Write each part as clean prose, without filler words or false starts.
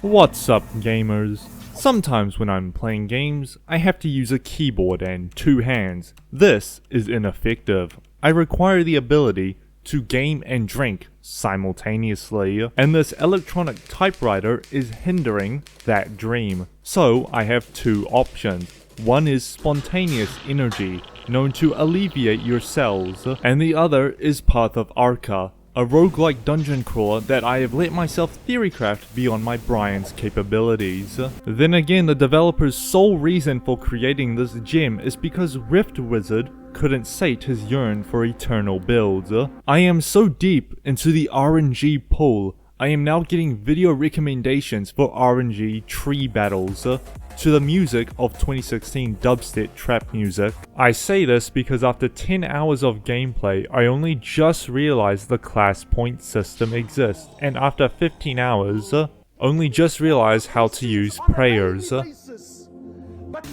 What's up, gamers? Sometimes when I'm playing games, I have to use a keyboard and two hands. This is ineffective. I require the ability to game and drink simultaneously, and this electronic typewriter is hindering that dream. So I have two options. One is spontaneous energy, known to alleviate your cells, and the other is Path of Achra, a roguelike dungeon crawler that I have let myself theorycraft beyond my Brian's capabilities. Then again, the developer's sole reason for creating this gem is because Rift Wizard couldn't sate his yearn for eternal builds. I am so deep into the RNG pool, I am now getting video recommendations for RNG tree battles to the music of 2016 dubstep trap music. I say this because after 10 hours of gameplay, I only just realized the class point system exists, and after 15 hours, only just realized how to use prayers.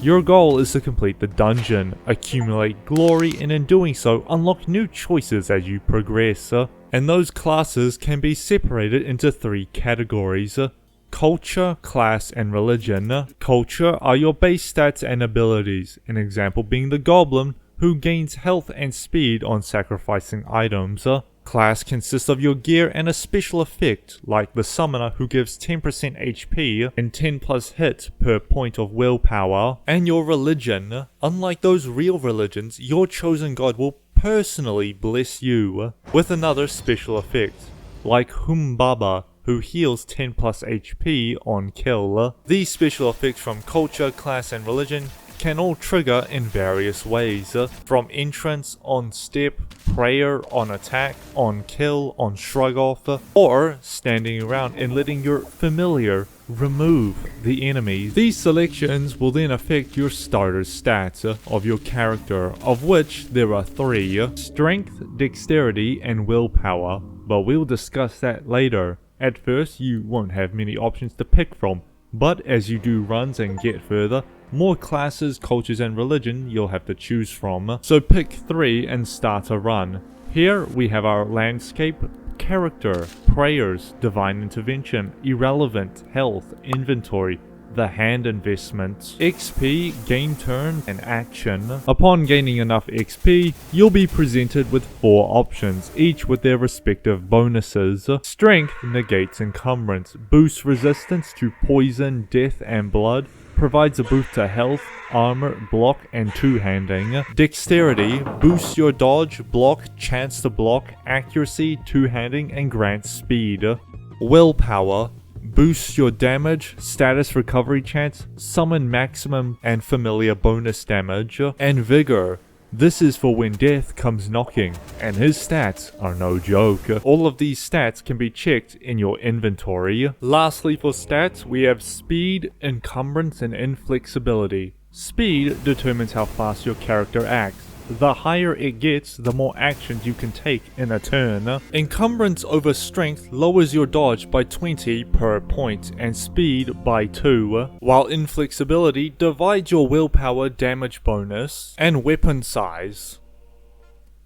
Your goal is to complete the dungeon, accumulate glory, and in doing so, unlock new choices as you progress. And those classes can be separated into three categories: culture, class, and religion. Culture are your base stats and abilities, an example being the goblin, who gains health and speed on sacrificing items. Class consists of your gear and a special effect, like the summoner, who gives 10% HP and 10 plus hit per point of willpower. And your religion, unlike those real religions, your chosen god will personally bless you with another special effect, like Humbaba, who heals 10 plus HP on kill. These special effects from culture, class, and religion can all trigger in various ways, from entrance on step, prayer on attack, on kill, on shrug off, or standing around and letting your familiar remove the enemies. These selections will then affect your starter stats of your character, of which there are three: strength, dexterity, and willpower, but we'll discuss that later. At first, you won't have many options to pick from, but as you do runs and get further, more classes, cultures, and religion you'll have to choose from. So pick 3 and start a run. Here we have our landscape, character, prayers, divine intervention, irrelevant, health, inventory, the hand investments, XP, game turn, and action. Upon gaining enough XP, you'll be presented with 4 options, each with their respective bonuses. Strength negates encumbrance, boosts resistance to poison, death, and blood, provides a boost to health, armor, block, and two-handing. Dexterity boosts your dodge, block, chance to block, accuracy, two-handing, and grants speed. Willpower boosts your damage, status recovery chance, summon maximum and familiar bonus damage. And vigor, this is for when death comes knocking, and his stats are no joke. All of these stats can be checked in your inventory. Lastly, for stats, we have speed, encumbrance, and inflexibility. Speed determines how fast your character acts. The higher it gets, the more actions you can take in a turn. Encumbrance over strength lowers your dodge by 20 per point and speed by 2, while inflexibility divides your willpower damage bonus and weapon size.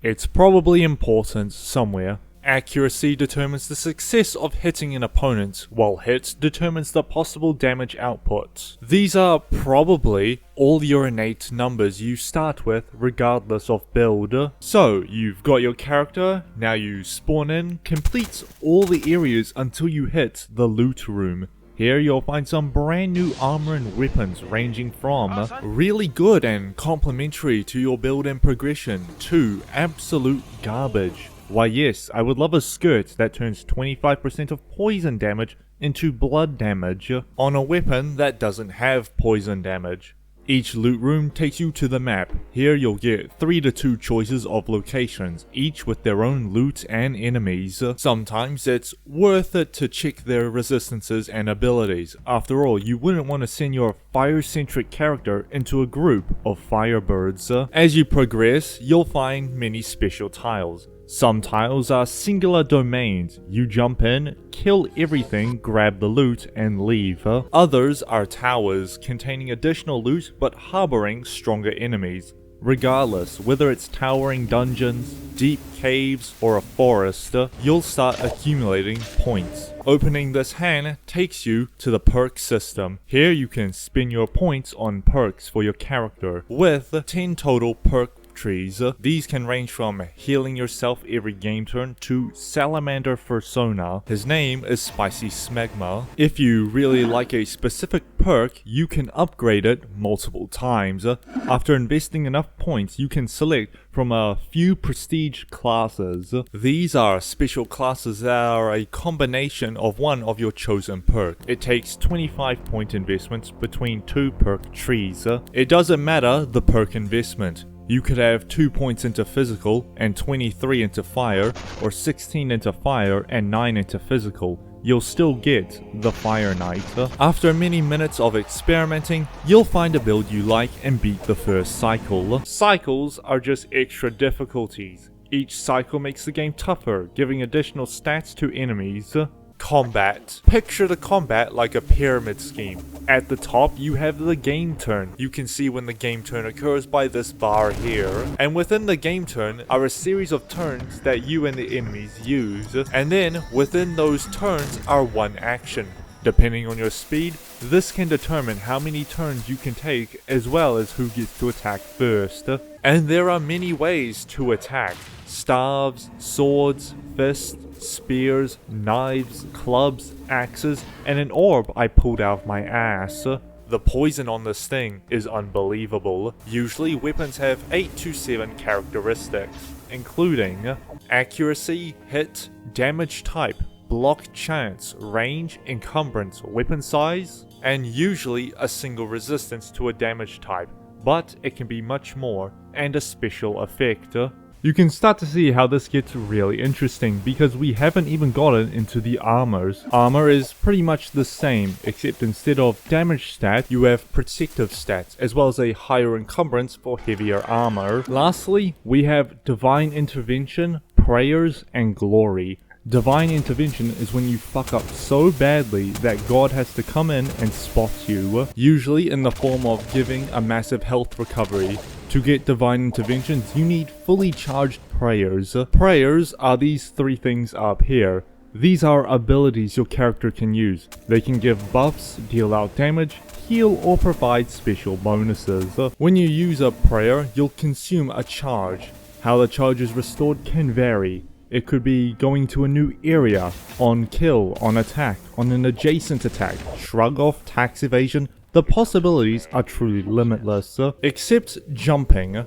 It's probably important somewhere. Accuracy determines the success of hitting an opponent, while hit determines the possible damage output. These are probably all your innate numbers you start with regardless of build. So you've got your character, now you spawn in, complete all the areas until you hit the loot room. Here you'll find some brand new armor and weapons ranging from really good and complementary to your build and progression to absolute garbage. Why yes, I would love a skirt that turns 25% of poison damage into blood damage on a weapon that doesn't have poison damage. Each loot room takes you to the map. Here you'll get 3 to 2 choices of locations, each with their own loot and enemies. Sometimes it's worth it to check their resistances and abilities. After all, you wouldn't want to send your fire-centric character into a group of firebirds. As you progress, you'll find many special tiles. Some tiles are singular domains. You jump in, kill everything, grab the loot, and leave. Others are towers containing additional loot but harboring stronger enemies. Regardless, whether it's towering dungeons, deep caves, or a forest, you'll start accumulating points. Opening this hand takes you to the perk system. Here you can spend your points on perks for your character, with 10 total perk trees. These can range from healing yourself every game turn to salamander persona. His name is Spicy Smegma. If you really like a specific perk, you can upgrade it multiple times. After investing enough points, you can select from a few prestige classes. These are special classes that are a combination of one of your chosen perk. It takes 25 point investments between 2 perk trees. It doesn't matter the perk investment. You could have 2 points into physical and 23 into fire, or 16 into fire and 9 into physical. You'll still get the Fire Knight. After many minutes of experimenting, you'll find a build you like and beat the first cycle. Cycles are just extra difficulties. Each cycle makes the game tougher, giving additional stats to enemies. Combat. Picture the combat like a pyramid scheme. At the top you have the game turn. You can see when the game turn occurs by this bar here. And within the game turn are a series of turns that you and the enemies use. And then within those turns are one action. Depending on your speed, this can determine how many turns you can take as well as who gets to attack first. And there are many ways to attack. Staves, swords, fists, spears, knives, clubs, axes, and an orb I pulled out of my ass. The poison on this thing is unbelievable. Usually weapons have 8 to 7 characteristics, including accuracy, hit, damage type, block chance, range, encumbrance, weapon size, and usually a single resistance to a damage type, but it can be much more, and a special effect. You can start to see how this gets really interesting because we haven't even gotten into the armors. Armor is pretty much the same, except instead of damage stat, you have protective stats, as well as a higher encumbrance for heavier armor. Lastly, we have Divine Intervention, Prayers, and Glory. Divine Intervention is when you fuck up so badly that God has to come in and spot you, usually in the form of giving a massive health recovery. To get Divine Interventions, you need fully charged prayers. Prayers are these 3 things up here. These are abilities your character can use. They can give buffs, deal out damage, heal, or provide special bonuses. When you use a prayer, you'll consume a charge. How the charge is restored can vary. It could be going to a new area, on kill, on attack, on an adjacent attack, shrug off, tax evasion. The possibilities are truly limitless, except jumping.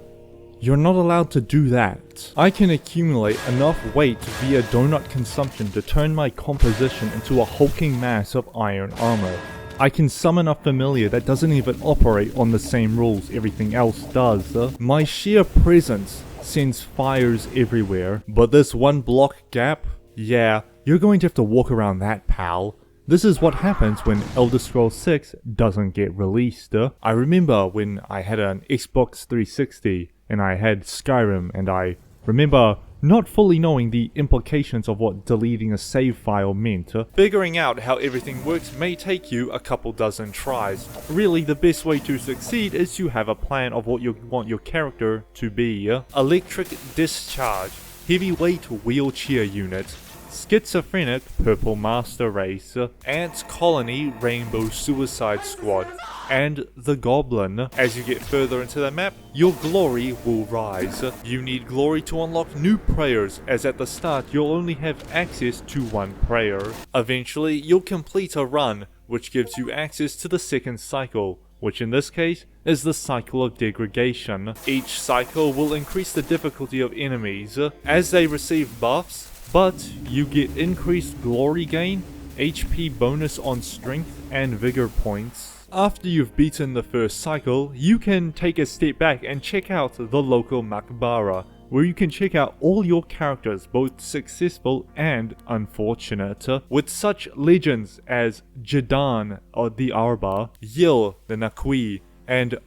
You're not allowed to do that. I can accumulate enough weight via donut consumption to turn my composition into a hulking mass of iron armor. I can summon a familiar that doesn't even operate on the same rules everything else does. My sheer presence sends fires everywhere, but this one block gap? Yeah, you're going to have to walk around that, pal. This is what happens when Elder Scrolls 6 doesn't get released. I remember when I had an Xbox 360 and I had Skyrim, and I remember not fully knowing the implications of what deleting a save file meant. Figuring out how everything works may take you a couple dozen tries. Really, the best way to succeed is to have a plan of what you want your character to be. Electric Discharge, Heavyweight Wheelchair Unit, Schizophrenic Purple Master Race, Ants Colony Rainbow Suicide Squad, and the Goblin. As you get further into the map, your glory will rise. You need glory to unlock new prayers, as at the start you'll only have access to one prayer. Eventually, you'll complete a run, which gives you access to the second cycle, which in this case is the cycle of degradation. Each cycle will increase the difficulty of enemies as they receive buffs, but you get increased glory gain, HP bonus on strength, and vigor points. After you've beaten the first cycle, you can take a step back and check out the local Maqbara, where you can check out all your characters, both successful and unfortunate, with such legends as Jadan or the Arba, Yil the Naqui, and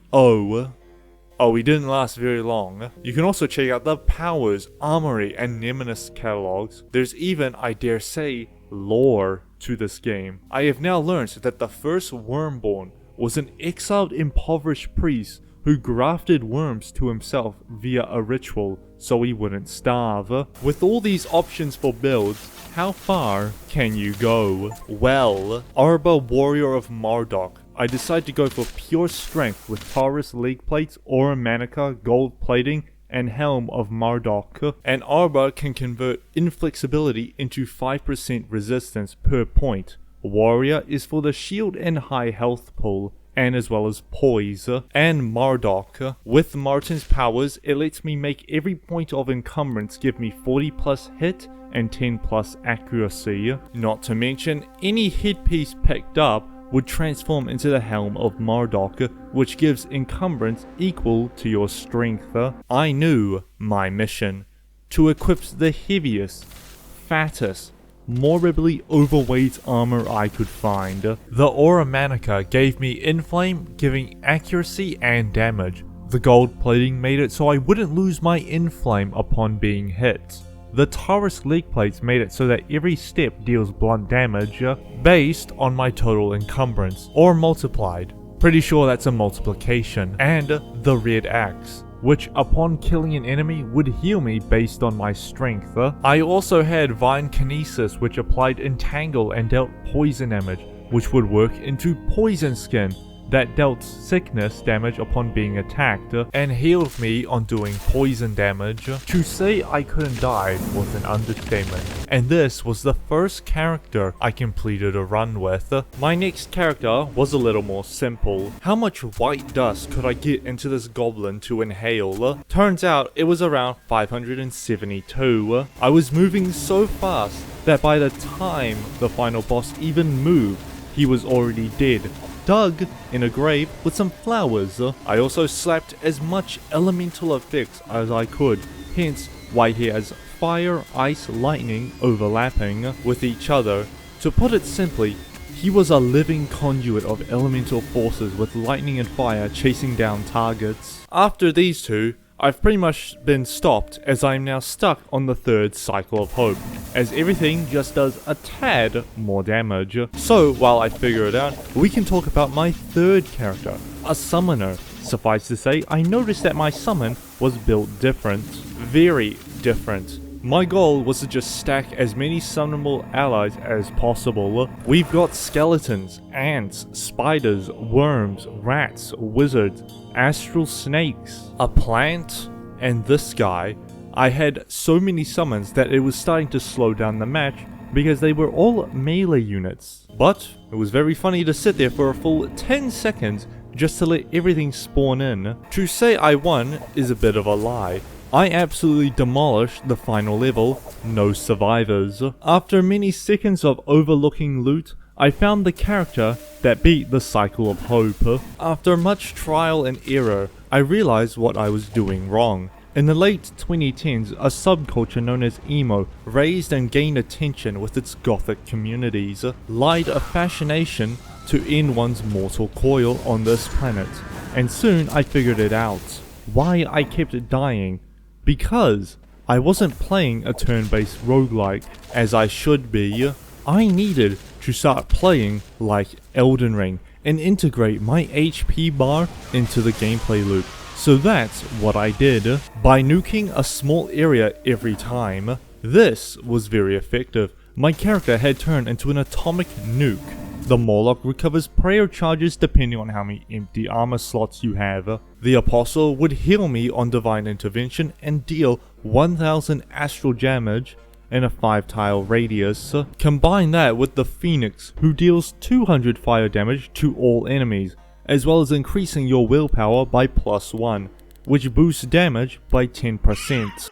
Oh, he didn't last very long. You can also check out the Powers, Armory, and Nemesis catalogs. There's even, I dare say, lore to this game. I have now learned that the first Wormborn was an exiled impoverished priest who grafted worms to himself via a ritual so he wouldn't starve. With all these options for builds, how far can you go? Well, Arbor Warrior of Marduk. I decided to go for pure strength with Taurus leg plates, Aura Manica, gold plating, and Helm of Marduk. And Arbor can convert inflexibility into 5% resistance per point. Warrior is for the shield and high health pool, and as well as poise. And Marduk. With Martin's powers, it lets me make every point of encumbrance give me 40 plus hit and 10 plus accuracy. Not to mention, any hit piece picked up would transform into the Helm of Marduk, which gives encumbrance equal to your strength. I knew my mission: to equip the heaviest, fattest, morbidly overweight armor I could find. The Aura Manica gave me Inflame, giving accuracy and damage. The gold plating made it so I wouldn't lose my Inflame upon being hit. The Taurus leg plates made it so that every step deals blunt damage based on my total encumbrance, or multiplied. Pretty sure that's a multiplication. And the red axe, which upon killing an enemy would heal me based on my strength. I also had Vine Kinesis, which applied Entangle and dealt poison damage, which would work into Poison Skin, that dealt sickness damage upon being attacked, and healed me on doing poison damage. To say I couldn't die was an understatement, and this was the first character I completed a run with. My next character was a little more simple. How much white dust could I get into this goblin to inhale? Turns out it was around 572. I was moving so fast that by the time the final boss even moved, he was already dead, dug in a grave with some flowers. I also slapped as much elemental effects as I could, hence why he has fire, ice, lightning overlapping with each other. To put it simply, he was a living conduit of elemental forces with lightning and fire chasing down targets. After these two, I've pretty much been stopped, as I am now stuck on the third cycle of hope, as everything just does a tad more damage. So while I figure it out, we can talk about my third character, a summoner. Suffice to say, I noticed that my summon was built different, very different. My goal was to just stack as many summonable allies as possible. We've got skeletons, ants, spiders, worms, rats, wizards, astral snakes, a plant, and this guy. I had so many summons that it was starting to slow down the match because they were all melee units. But it was very funny to sit there for a full 10 seconds just to let everything spawn in. To say I won is a bit of a lie. I absolutely demolished the final level, no survivors. After many seconds of overlooking loot, I found the character that beat the cycle of hope. After much trial and error, I realized what I was doing wrong. In the late 2010s, a subculture known as emo raised and gained attention with its gothic communities, lied a fascination to end one's mortal coil on this planet. And soon I figured it out. Why I kept dying. Because I wasn't playing a turn-based roguelike as I should be. I needed to start playing like Elden Ring and integrate my HP bar into the gameplay loop. So that's what I did, by nuking a small area every time. This was very effective. My character had turned into an atomic nuke. The Morlock recovers prayer charges depending on how many empty armor slots you have. The Apostle would heal me on Divine Intervention and deal 1000 astral damage in a 5-tile radius. Combine that with the Phoenix, who deals 200 fire damage to all enemies, as well as increasing your willpower by +1, which boosts damage by 10%.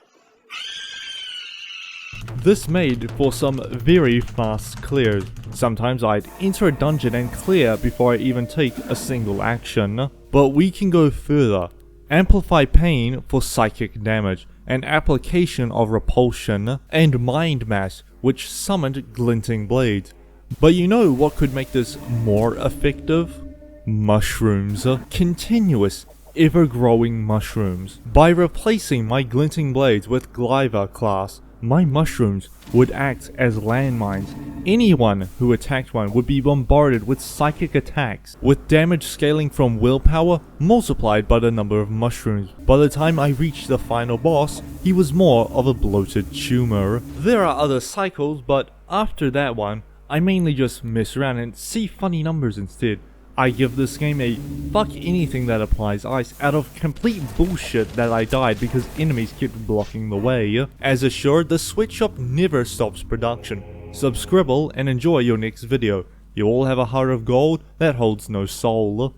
This made for some very fast clears. Sometimes I'd enter a dungeon and clear before I even take a single action. But we can go further. Amplify pain for psychic damage, and application of repulsion, and mind mass, which summoned glinting blades. But you know what could make this more effective? Mushrooms. Continuous, ever-growing mushrooms. By replacing my glinting blades with Glyva class, My mushrooms would act as landmines. Anyone who attacked one would be bombarded with psychic attacks, with damage scaling from willpower multiplied by the number of mushrooms. By the time I reached the final boss, he was more of a bloated tumor. There are other cycles, but after that one, I mainly just mess around and see funny numbers instead. I give this game a fuck anything that applies ice out of complete bullshit that I died because enemies kept blocking the way. As assured, the sweatshop never stops production. Subscribble and enjoy your next video. You all have a heart of gold that holds no soul.